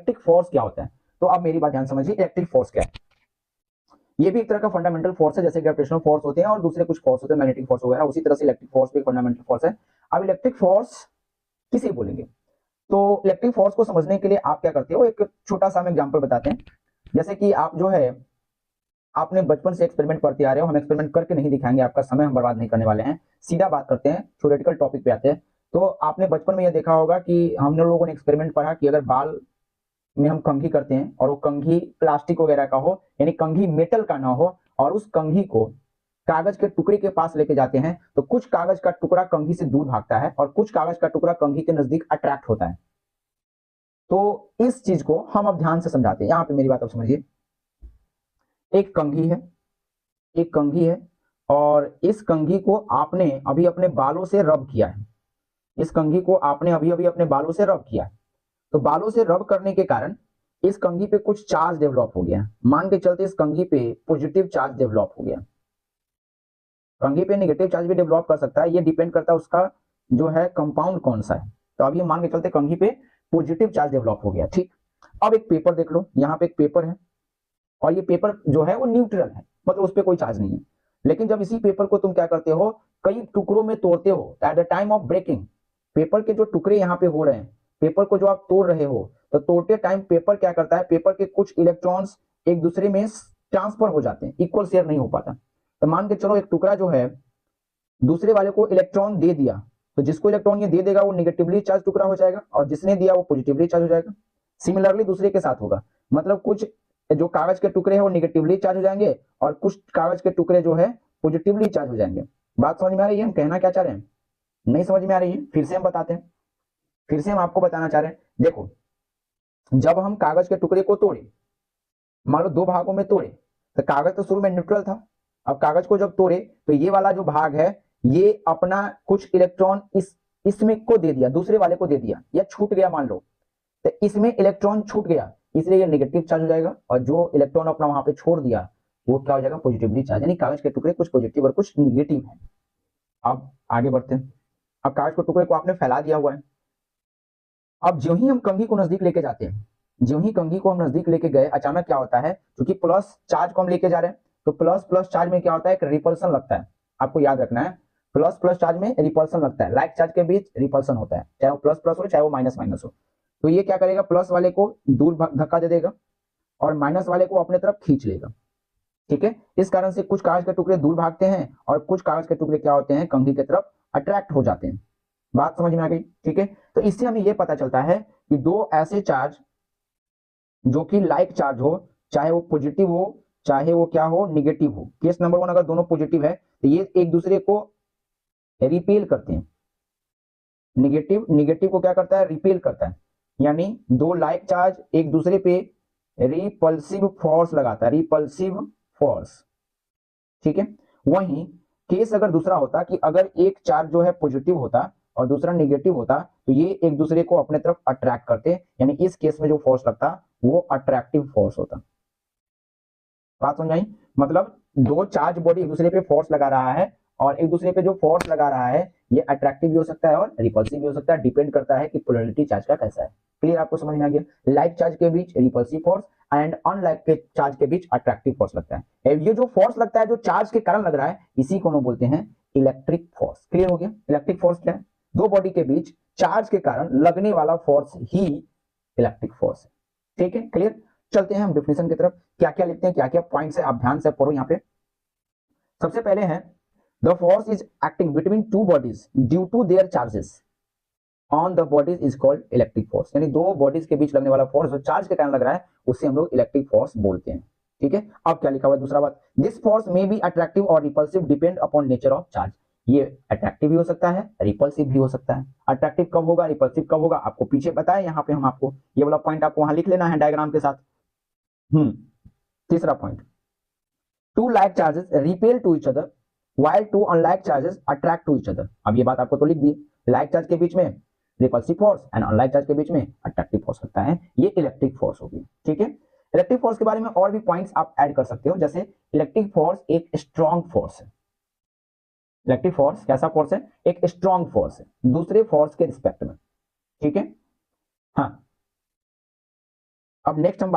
Electric force क्या होता है। तो अब मेरी बात ध्यान समझिए, इलेक्ट्रिक फोर्स क्या है। ये भी एक तरह का फंडामेंटल फोर्स है, जैसे ग्रेविटेशनल फोर्स होते हैं और दूसरे कुछ फोर्स होते हैं, मैग्नेटिक फोर्स वगैरह, उसी तरह से इलेक्ट्रिक फोर्स भी फंडामेंटल फोर्स है। अब इलेक्ट्रिक फोर्स किसे बोलेंगे, तो इलेक्ट्रिक फोर्स को समझने के लिए आप क्या करते हो, एक छोटा सा हम एग्जांपल बताते हैं। जैसे कि आप जो है आपने बचपन से एक्सपेरिमेंट करते आ रहे हो, हम एक्सपेरिमेंट करके नहीं दिखाएंगे, आपका समय हम बर्बाद नहीं करने वाले हैं, सीधा बात करते हैं, थ्योरेटिकल टॉपिक पे आते हैं। तो आपने बचपन में यह देखा होगा कि हम लोगों ने एक्सपेरिमेंट पढ़ा कि अगर बाल में हम कंघी करते हैं और वो कंघी प्लास्टिक वगैरह का हो, यानी कंघी मेटल का ना हो, और उस कंघी को कागज के टुकड़े के पास लेके जाते हैं, तो कुछ कागज का टुकड़ा कंघी से दूर भागता है और कुछ कागज का टुकड़ा कंघी के नजदीक अट्रैक्ट होता है। तो इस चीज को हम अब ध्यान से समझाते हैं, यहां पे मेरी बात आप समझिए। एक कंघी है, एक कंघी है, और इस कंघी को आपने अभी अपने बालों से रब किया है, इस कंघी को आपने अभी अभी अपने बालों से रब किया है। तो बालों से रब करने के कारण इस कंघी पे कुछ चार्ज डेवलप हो गया, मान के चलते इस कंघी पे पॉजिटिव चार्ज डेवलप हो गया। कंघी पे नेगेटिव चार्ज भी डेवलप कर सकता है, ये डिपेंड करता है उसका जो है कंपाउंड कौन सा है। तो अब ये मान के चलते कंघी पे पॉजिटिव चार्ज डेवलप हो गया, ठीक। अब एक पेपर देख लो, यहाँ पे एक पेपर है और ये पेपर जो है वो न्यूट्रल है, मतलब उस पर कोई चार्ज नहीं है। लेकिन जब इसी पेपर को तुम क्या करते हो, कई टुकड़ों में तोड़ते हो, at the time of breaking paper के जो टुकड़े यहाँ पे हो रहे हैं, पेपर को जो आप तोड़ रहे हो, तो तोड़ते टाइम पेपर क्या करता है, पेपर के कुछ इलेक्ट्रॉन्स एक दूसरे में ट्रांसफर हो जाते हैं, इक्वल शेयर नहीं हो पाता। तो मान के चलो एक टुकड़ा जो है दूसरे वाले को इलेक्ट्रॉन दे दिया, तो जिसको इलेक्ट्रॉन ये दे देगा वो निगेटिवली चार्ज टुकड़ा हो जाएगा, और जिसने दिया वो पॉजिटिवली चार्ज हो जाएगा। सिमिलरली दूसरे के साथ होगा, मतलब कुछ जो कागज के टुकड़े हैं वो निगेटिवली चार्ज हो जाएंगे और कुछ कागज के टुकड़े जो है पॉजिटिवली चार्ज हो जाएंगे। बात समझ में आ रही है हम कहना क्या चाह रहे हैं, नहीं समझ में आ रही है, फिर से हम बताते हैं, फिर से हम आपको बताना चाह रहे हैं। देखो, जब हम कागज के टुकड़े को तोड़े, मान लो दो भागों में तोड़े, तो कागज तो शुरू में न्यूट्रल था, अब कागज को जब तोड़े तो ये वाला जो भाग है ये अपना कुछ इलेक्ट्रॉन इसमें को दे दिया, दूसरे वाले को दे दिया, या छूट गया मान लो, तो इसमें इलेक्ट्रॉन छूट गया, इसलिए ये नेगेटिव चार्ज हो जाएगा, और जो इलेक्ट्रॉन अपना वहां पे छोड़ दिया वो क्या हो जाएगा, पॉजिटिवली चार्ज, यानी कागज के टुकड़े कुछ पॉजिटिव और कुछ निगेटिव है। अब आगे बढ़ते हैं, अब कागज के टुकड़े को आपने फैला दिया हुआ है। अब जो ही हम कंघी को नजदीक लेके जाते हैं, जो ही कंघी को हम नजदीक लेके गए, अचानक क्या होता है, क्योंकि प्लस चार्ज को हम लेके जा रहे हैं, तो प्लस प्लस चार्ज में क्या होता है, एक रिपल्सन लगता है। आपको याद रखना है, प्लस प्लस चार्ज में रिपल्सन लगता है, लाइक चार्ज के बीच रिपल्सन होता है, चाहे वो प्लस प्लस हो चाहे वो माइनस माइनस हो। तो ये क्या करेगा, प्लस वाले को दूर धक्का दे देगा और माइनस वाले को अपने तरफ खींच लेगा, ठीक है। इस कारण से कुछ कागज के टुकड़े दूर भागते हैं और कुछ कागज के टुकड़े क्या होते हैं, कंघी की तरफ अट्रैक्ट हो जाते हैं। बात समझ में आ गई, ठीक है। तो इससे हमें यह पता चलता है कि दो ऐसे चार्ज जो कि लाइक चार्ज हो, चाहे वो पॉजिटिव हो चाहे वो क्या हो, निगेटिव हो, केस नंबर 1 अगर दोनों पॉजिटिव है तो ये एक दूसरे को रिपेल करते हैं, निगेटिव निगेटिव को क्या करता है, रिपेल करता है, यानी दो लाइक चार्ज एक दूसरे पे रिपल्सिव फोर्स लगाता है, रिपल्सिव फोर्स, ठीक है। वहीं केस अगर दूसरा होता कि अगर एक चार्ज जो है पॉजिटिव होता और दूसरा नेगेटिव होता, तो ये एक दूसरे को अपने तरफ अट्रैक्ट करते, यानी इस केस में जो फोर्स लगता वो अट्रैक्टिव फोर्स होता। बात समझाई, मतलब दो चार्ज बॉडी एक दूसरे पे फोर्स लगा रहा है और एक दूसरे पे जो फोर्स लगा रहा है ये अट्रैक्टिव भी हो सकता है और रिपल्सिव भी हो सकता है, डिपेंड करता है कि पोलैरिटी चार्ज का कैसा है। क्लियर, आपको समझ में आ गया, लाइक चार्ज के बीच रिपल्सिव फोर्स एंड अनलाइक के चार्ज के बीच अट्रैक्टिव फोर्स लगता है। ये जो फोर्स लगता है जो चार्ज के कारण लग रहा है, इसी को हम बोलते हैं इलेक्ट्रिक फोर्स। क्लियर हो गया, इलेक्ट्रिक फोर्स क्या है, दो बॉडी के बीच चार्ज के कारण लगने वाला फोर्स ही इलेक्ट्रिक फोर्स है, ठीक है। क्लियर, चलते हैं हम डेफिनेशन की तरफ, क्या क्या लिखते हैं, क्या क्या पॉइंट्स है, आप ध्यान से पढ़ो। यहाँ पे सबसे पहले है the force is acting between two bodies due to their charges on the bodies is called electric force, यानी दो बॉडीज के बीच लगने वाला फोर्स जो चार्ज के कारण लग रहा है उसे हम लोग इलेक्ट्रिक फोर्स बोलते हैं, ठीक है। अब क्या लिखा हुआ है दूसरा बात, this force may be attractive और repulsive depend upon nature of charge, ये अट्रैक्टिव भी हो सकता है रिपल्सिव भी हो सकता है। अट्रैक्टिव कब होगा रिपल्सिव कब होगा आपको पीछे बताया, यहाँ पे हम आपको ये वाला पॉइंट आपको वहां लिख लेना है डायग्राम के साथ। तीसरा point, two like charges repel to each other while two unlike charges attract to each other. अब ये बात आपको तो लिख दी, लाइक चार्ज के बीच में repulsive force and unlike charge के बीच में अट्रैक्टिव फोर्स लगता है, ये इलेक्ट्रिक फोर्स होगी, ठीक है। इलेक्ट्रिक फोर्स के बारे में और भी पॉइंट्स आप ऐड कर सकते हो, जैसे इलेक्ट्रिक फोर्स एक स्ट्रॉन्ग फोर्स है, इलेक्ट्रिक फोर्स कैसा फोर्स है, एक स्ट्रॉन्ग फोर्स है दूसरे फोर्स के रिस्पेक्ट में, ठीक है। हाँ, अब नेक्स्ट हम